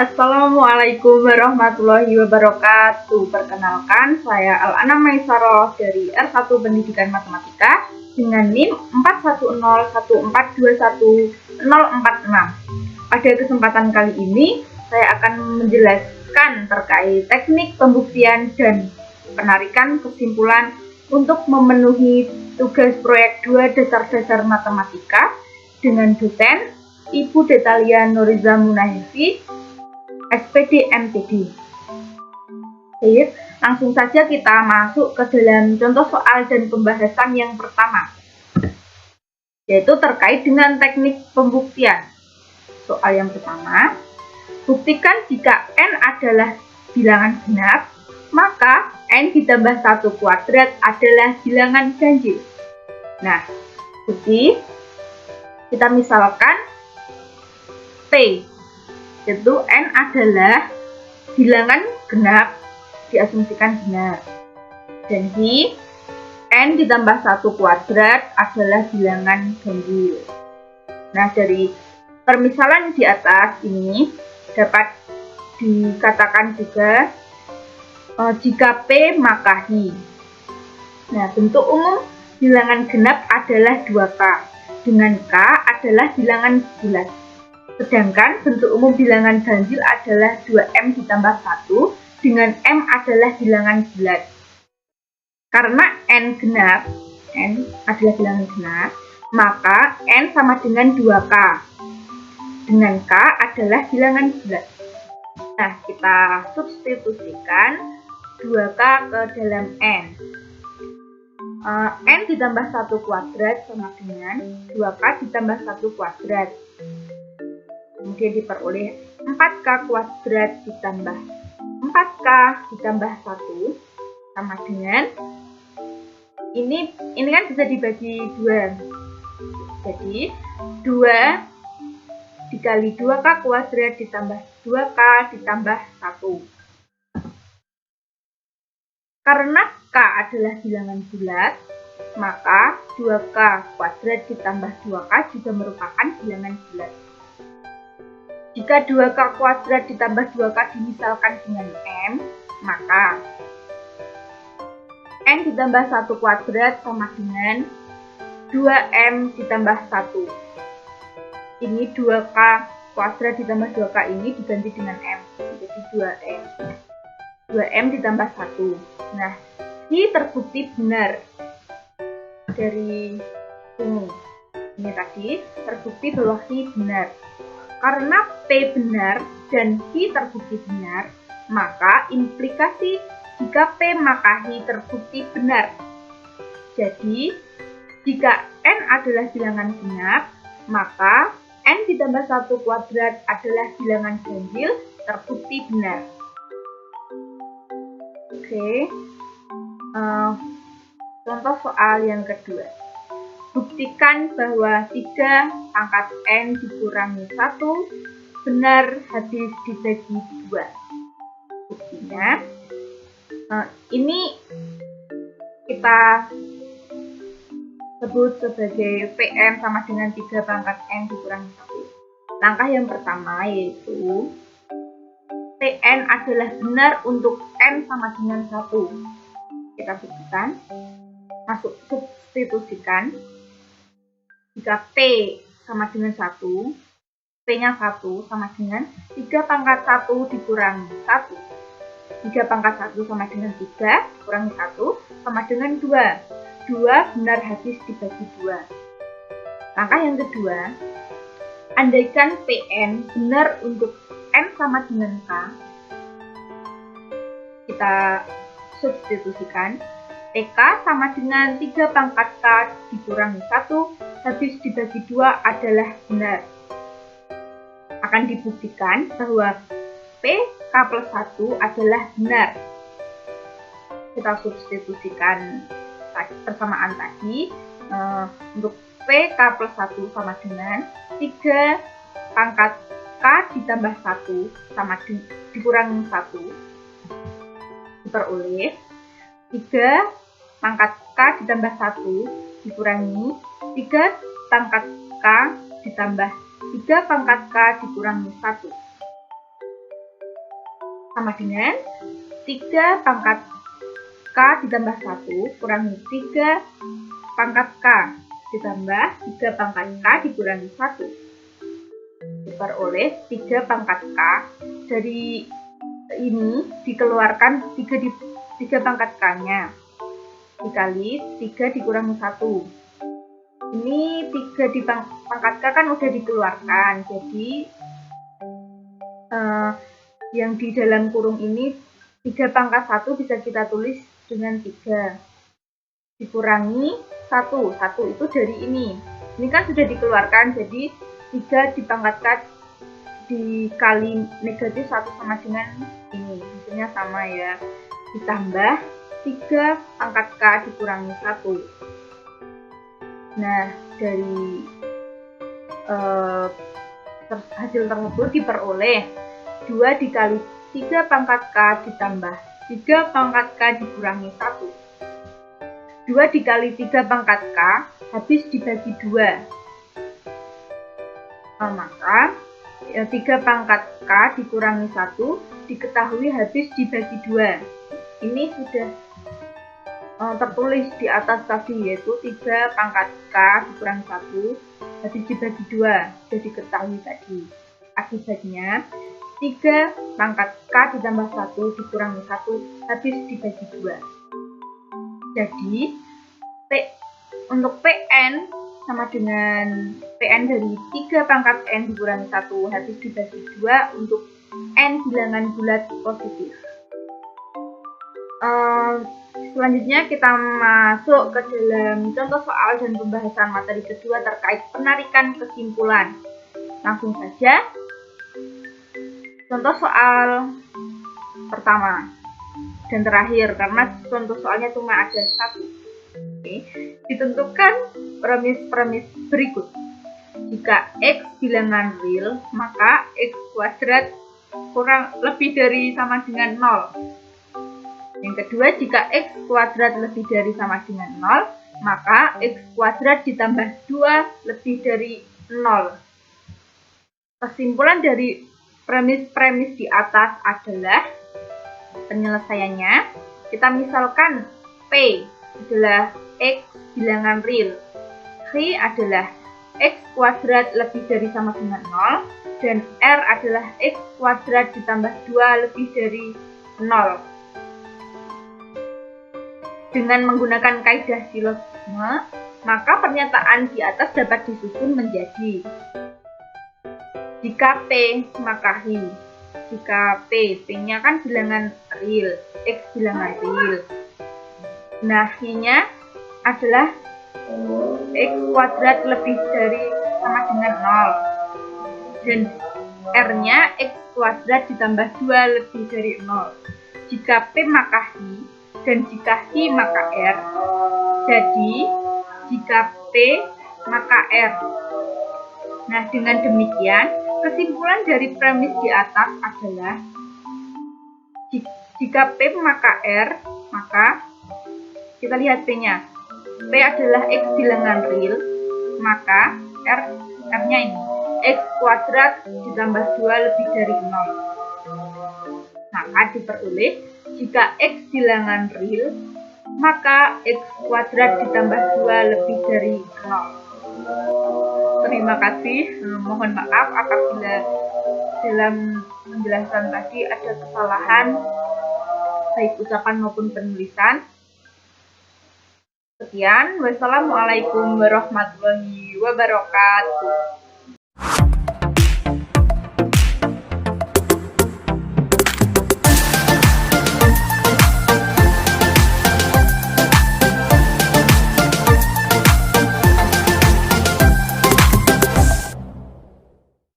Assalamualaikum warahmatullahi wabarakatuh. Perkenalkan, saya Al-Anam Maisaroh dari R1 Pendidikan Matematika dengan NIM 4101421046. Pada kesempatan kali ini, saya akan menjelaskan terkait teknik pembuktian dan penarikan kesimpulan untuk memenuhi tugas proyek 2 dasar-dasar matematika dengan dosen Ibu Detalia Nuriza Munahifi, SPD MTD. Baik, langsung saja kita masuk ke dalam contoh soal dan pembahasan yang pertama, yaitu terkait dengan teknik pembuktian. Soal yang pertama, buktikan jika N adalah bilangan genap, maka N ditambah 1 kuadrat adalah bilangan ganjil. Nah, bukti kita misalkan P, yaitu N adalah bilangan genap, diasumsikan benar. Dan I, N ditambah 1 kuadrat adalah bilangan ganjil. Nah, dari permisalan di atas ini dapat dikatakan juga jika P maka I. Nah, bentuk umum bilangan genap adalah 2K, dengan K adalah bilangan bulat. Sedangkan bentuk umum bilangan ganjil adalah 2M ditambah 1 dengan M adalah bilangan bulat. Karena N genap, N adalah bilangan genap, maka N sama dengan 2K. Dengan K adalah bilangan bulat. Nah, kita substitusikan 2K ke dalam N. N ditambah 1 kuadrat sama dengan 2K ditambah 1 kuadrat. Kemudian diperoleh 4K kuadrat ditambah 4K ditambah 1 sama dengan ini kan bisa dibagi 2. Jadi 2 dikali 2K kuadrat ditambah 2K ditambah 1. Karena K adalah bilangan bulat, maka 2K kuadrat ditambah 2K juga merupakan bilangan bulat. Jika 2K kuadrat ditambah 2K dimisalkan dengan M, maka N ditambah 1 kuadrat sama dengan 2M ditambah 1. Ini 2K kuadrat ditambah 2K ini diganti dengan M, jadi 2M. 2M ditambah 1. Nah, ini terbukti benar dari ini. Ini tadi terbukti bahwa ini benar. Karena P benar dan Q terbukti benar, maka implikasi jika P maka Q terbukti benar. Jadi, jika N adalah bilangan genap, maka N ditambah 1 kuadrat adalah bilangan ganjil terbukti benar. Oke, contoh soal yang kedua. Buktikan bahwa 3 pangkat N dikurangi 1 benar habis dibagi 2. Buktinya, ini kita sebut sebagai Pn sama dengan 3 pangkat N dikurangi 1. Langkah yang pertama yaitu Pn adalah benar untuk N sama dengan 1. Kita buktikan, masuk substitusikan. Jika P sama dengan 1, P-nya 1 sama dengan 3 pangkat 1 dikurangi 1. 3 pangkat 1 sama dengan 3, dikurangi 1, sama dengan 2. 2 benar habis dibagi 2. Langkah yang kedua, andaikan Pn benar untuk N sama dengan K, kita substitusikan. TK sama dengan 3 pangkat K dikurangi 1 habis dibagi 2 adalah benar. Akan dibuktikan bahwa PK plus 1 adalah benar. Kita substitusikan persamaan tadi. Untuk PK plus 1 sama dengan 3 pangkat K ditambah 1 sama dikurangi 1. Diperoleh 3 pangkat K ditambah 1 dikurangi 3 pangkat K ditambah 3 pangkat K dikurangi 1. sama dengan 3 pangkat K ditambah 1 kurangi 3 pangkat K ditambah 3 pangkat K dikurangi 1. Diperoleh 3 pangkat K. Dari ini dikeluarkan 3 pangkat K-nya. Dikali 3 dikurangi 1. Ini 3 di pangkat K kan udah dikeluarkan. Jadi yang di dalam kurung ini 3 pangkat 1 bisa kita tulis dengan 3 dikurangi 1. 1 itu dari ini kan sudah dikeluarkan, jadi 3 di pangkat K dikali negatif 1 sama dengan ini, hasilnya sama ya, ditambah 3 pangkat K dikurangi 1. Nah, dari hasil tersebut diperoleh 2 dikali 3 pangkat K ditambah 3 pangkat K dikurangi 1. 2 dikali 3 pangkat K habis dibagi 2. Maka 3 pangkat K dikurangi 1 diketahui habis dibagi 2. Ini sudah tertulis di atas tadi, yaitu 3 pangkat K dikurangi 1 habis dibagi 2. Sudah diketahui tadi. Akibatnya 3 pangkat K ditambah 1 dikurangi 1 habis dibagi 2. Jadi untuk PN sama dengan PN dari 3 pangkat N dikurangi 1 habis dibagi 2 untuk N bilangan bulat positif. Selanjutnya kita masuk ke dalam contoh soal dan pembahasan materi kedua terkait penarikan kesimpulan. Langsung saja. Contoh soal pertama dan terakhir, karena contoh soalnya cuma ada 1. Oke. Ditentukan premis-premis berikut. Jika X bilangan real, maka X kuadrat kurang lebih dari sama dengan 0. Yang kedua, jika X kuadrat lebih dari sama dengan 0, maka X kuadrat ditambah 2 lebih dari 0. Kesimpulan dari premis-premis di atas adalah penyelesaiannya. Kita misalkan P adalah X bilangan real, Q adalah X kuadrat lebih dari sama dengan 0, dan R adalah X kuadrat ditambah 2 lebih dari 0. Dengan menggunakan kaidah silogisme, maka pernyataan di atas dapat disusun menjadi: jika P maka H. Jika P-nya kan bilangan real, X bilangan real. Nah, H-nya adalah X kuadrat lebih dari sama dengan 0. Dan R-nya X kuadrat ditambah 2 lebih dari 0. Jika P maka H, dan jika H maka R. Jadi, jika P maka R. Nah, dengan demikian, kesimpulan dari premis di atas adalah jika P maka R, maka kita lihat P-nya. P adalah X bilangan real, maka R-nya ini X kuadrat ditambah 2 lebih dari 0. Maka diperoleh jika X bilangan real, maka X kuadrat ditambah 2 lebih dari 0. Terima kasih. Mohon maaf apabila dalam penjelasan tadi ada kesalahan baik ucapan maupun penulisan. Sekian, wassalamualaikum warahmatullahi wabarakatuh.